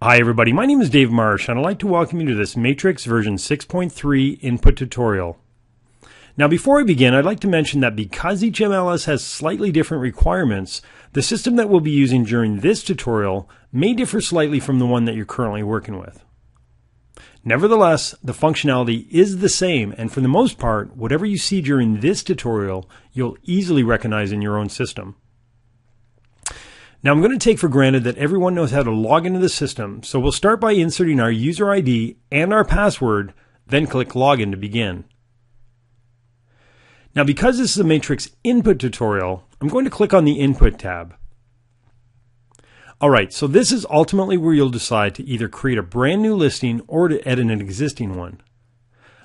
Hi everybody, my name is Dave Marsh and I'd like to welcome you to this Matrix version 6.3 input tutorial. Now before I begin, I'd like to mention that because each MLS has slightly different requirements, the system that we'll be using during this tutorial may differ slightly from the one that you're currently working with. Nevertheless, the functionality is the same, and for the most part, whatever you see during this tutorial, you'll easily recognize in your own system. Now I'm going to take for granted that everyone knows how to log into the system, so we'll start by inserting our user ID and our password, then click Login to begin. Now because this is a Matrix input tutorial, I'm going to click on the Input tab. Alright, so this is ultimately where you'll decide to either create a brand new listing or to edit an existing one.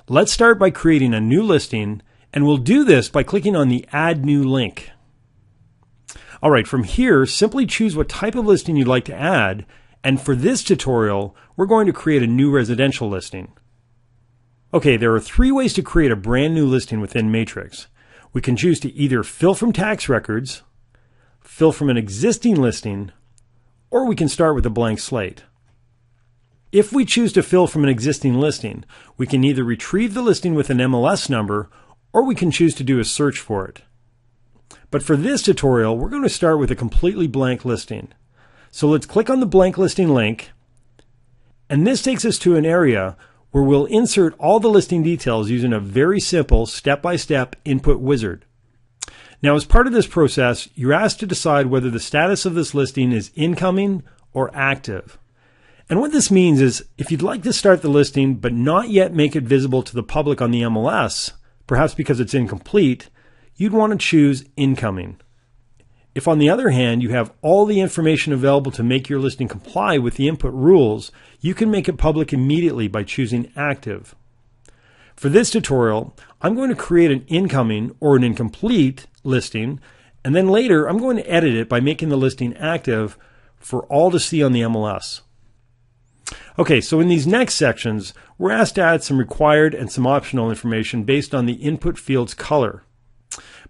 Let's start by creating a new listing, and we'll do this by clicking on the Add New link. Alright, from here, simply choose what type of listing you'd like to add, and for this tutorial, we're going to create a new residential listing. Okay, there are three ways to create a brand new listing within Matrix. We can choose to either fill from tax records, fill from an existing listing, or we can start with a blank slate. If we choose to fill from an existing listing, we can either retrieve the listing with an MLS number, or we can choose to do a search for it. But for this tutorial, we're going to start with a completely blank listing. So let's click on the blank listing link, and this takes us to an area where we'll insert all the listing details using a very simple step-by-step input wizard. Now as part of this process, you're asked to decide whether the status of this listing is incoming or active. And what this means is if you'd like to start the listing but not yet make it visible to the public on the MLS, perhaps because it's incomplete, you'd want to choose incoming. If on the other hand you have all the information available to make your listing comply with the input rules, you can make it public immediately by choosing active. For this tutorial, I'm going to create an incoming or an incomplete listing, and then later I'm going to edit it by making the listing active for all to see on the MLS. Okay, so in these next sections, we're asked to add some required and some optional information based on the input field's color.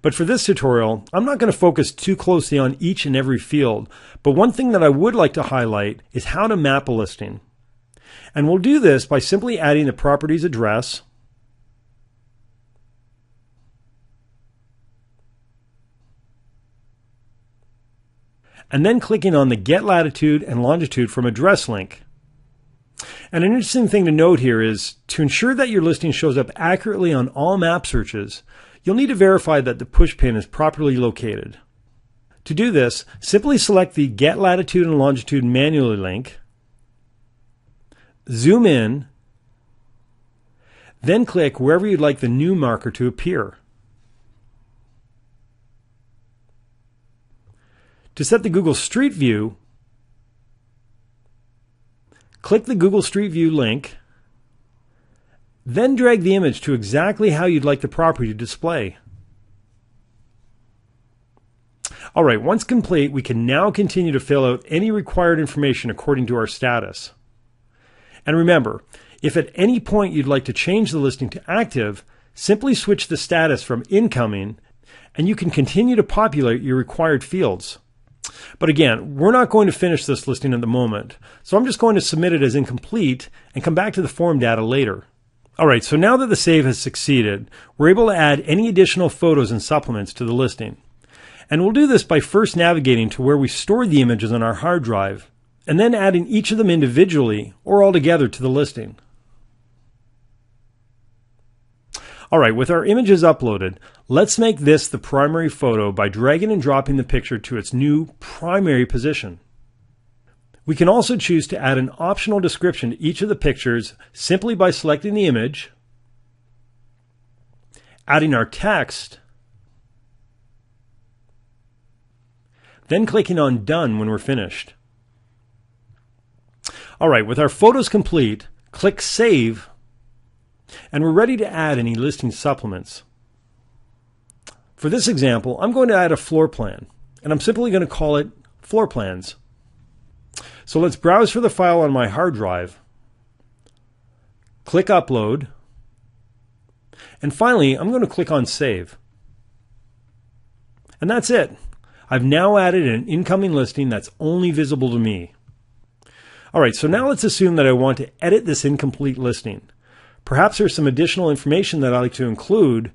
But for this tutorial, I'm not going to focus too closely on each and every field, but one thing that I would like to highlight is how to map a listing. And we'll do this by simply adding the property's address, and then clicking on the Get Latitude and Longitude from Address link. And an interesting thing to note here is to ensure that your listing shows up accurately on all map searches, you'll need to verify that the push pin is properly located. To do this, simply select the Get Latitude and Longitude manually link, zoom in, then click wherever you'd like the new marker to appear. To set the Google Street View, click the Google Street View link, then drag the image to exactly how you'd like the property to display. Alright, once complete, we can now continue to fill out any required information according to our status. And remember, if at any point you'd like to change the listing to active, simply switch the status from incoming, and you can continue to populate your required fields. But again, we're not going to finish this listing at the moment, so I'm just going to submit it as incomplete and come back to the form data later. Alright, so now that the save has succeeded, we're able to add any additional photos and supplements to the listing. And we'll do this by first navigating to where we stored the images on our hard drive, and then adding each of them individually or all together to the listing. Alright, with our images uploaded, let's make this the primary photo by dragging and dropping the picture to its new primary position. We can also choose to add an optional description to each of the pictures simply by selecting the image, adding our text, then clicking on Done when we're finished. Alright, with our photos complete, click Save, and we're ready to add any listing supplements. For this example, I'm going to add a floor plan, and I'm simply going to call it Floor Plans. So let's browse for the file on my hard drive, click Upload, and finally I'm going to click on Save. And that's it. I've now added an incoming listing that's only visible to me. All right, so now let's assume that I want to edit this incomplete listing. Perhaps there's some additional information that I'd like to include,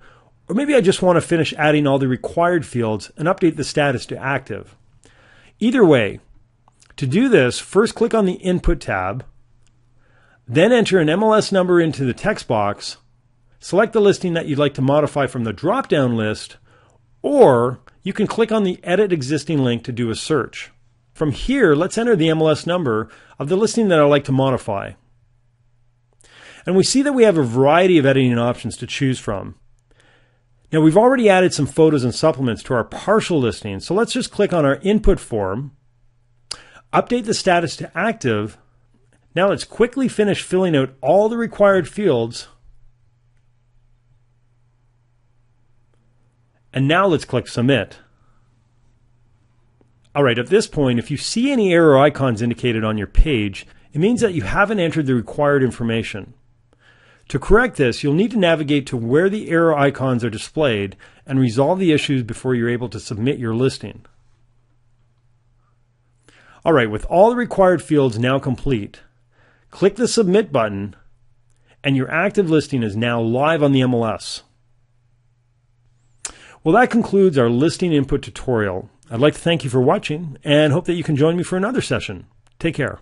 or maybe I just want to finish adding all the required fields and update the status to active. Either way, to do this, first click on the Input tab, then enter an MLS number into the text box, select the listing that you'd like to modify from the drop-down list, or you can click on the Edit Existing link to do a search. From here, let's enter the MLS number of the listing that I'd like to modify. And we see that we have a variety of editing options to choose from. Now, we've already added some photos and supplements to our partial listing, so let's just click on our input form, update the status to active. Now let's quickly finish filling out all the required fields. And now let's click Submit. All right, at this point, if you see any error icons indicated on your page, it means that you haven't entered the required information. To correct this, you'll need to navigate to where the error icons are displayed and resolve the issues before you're able to submit your listing. All right, with all the required fields now complete, click the Submit button, and your active listing is now live on the MLS. Well, that concludes our listing input tutorial. I'd like to thank you for watching and hope that you can join me for another session. Take care.